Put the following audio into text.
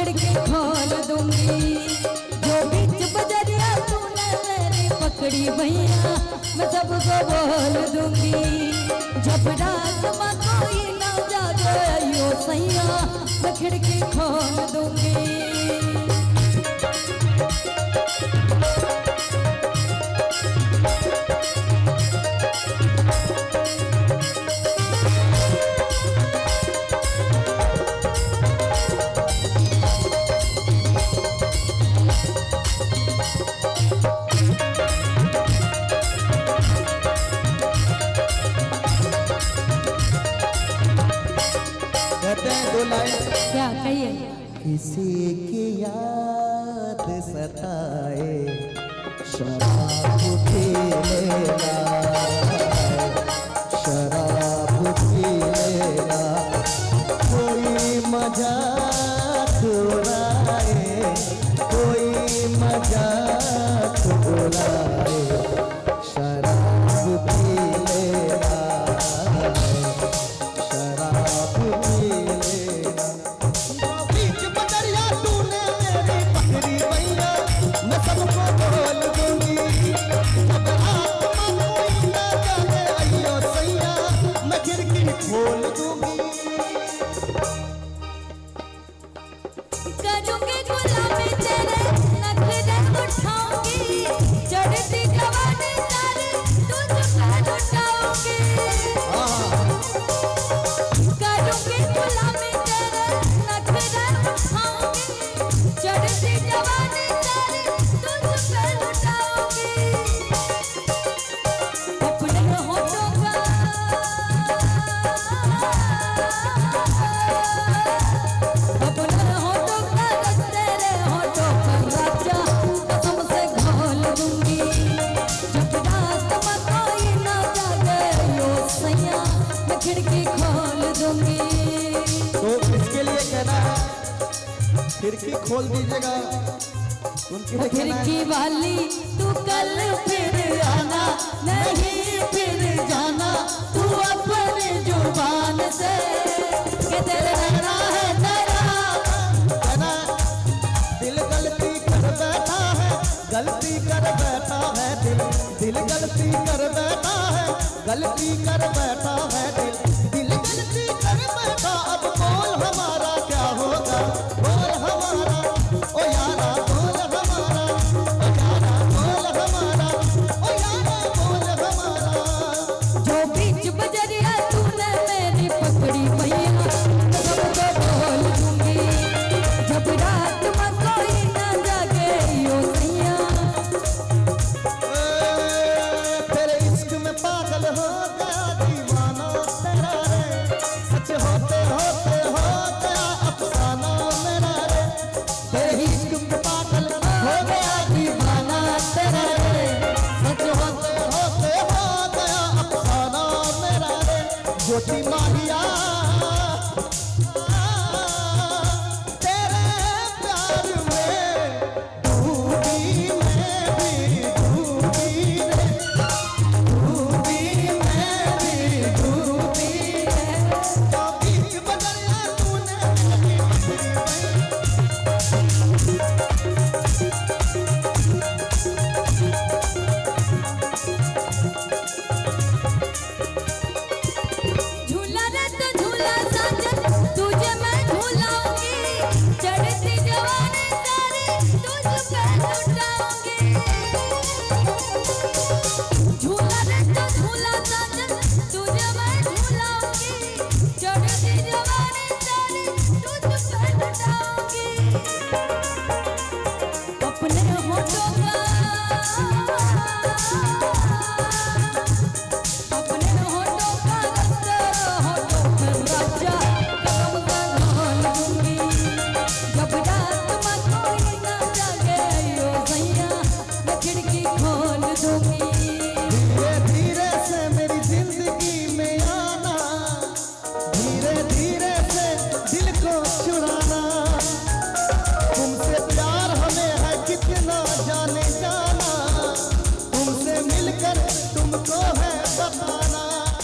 खिड़की खोल दूंगी। जो बीच बजरिया तूने मेरी पकड़ी भैया मैं सबको बोल दूंगी। जब रात में कोई ना जागे यो सैया मैं खिड़की खोल दूंगी। क्या कहिए? किसी की याद सताए शराब पी लेना, शराब पी लेना, कोई मजाक उड़ाए, कोई मजाक उड़ाए, शराब पी लेना, शराब पी लेना। बीच बदरिया तूने मेरी पकड़ी भैया मैं सबको बोल दूंगी। जब आत्मा कोई ना जाने अयो सैया मैं खिड़की खोल दूंगी। करूंगी गुलामी तेरे नखरे उठाऊंगी, चढ़ती जवानी सारी तुझ पे लुटाऊंगी। करूंगी गुलामी तेरे नखरे उठाऊंगी, चढ़ती जवानी सारी तुझ पे लुटाऊंगी। अपने होठों का खिड़की खोल दूंगी। तो इसके लिए कहना है खिड़की खोल दीजिएगा। उनके लिए खिड़की वाली तू कल फिर आना, नहीं फिर जाना तू अपने जुबान से कि तेरे रहना है तेरा। कहना दिल गलती कर बैठा है, गलती कर बैठा है, दिल गलती कर बैठा है, गलती कर बैठा है।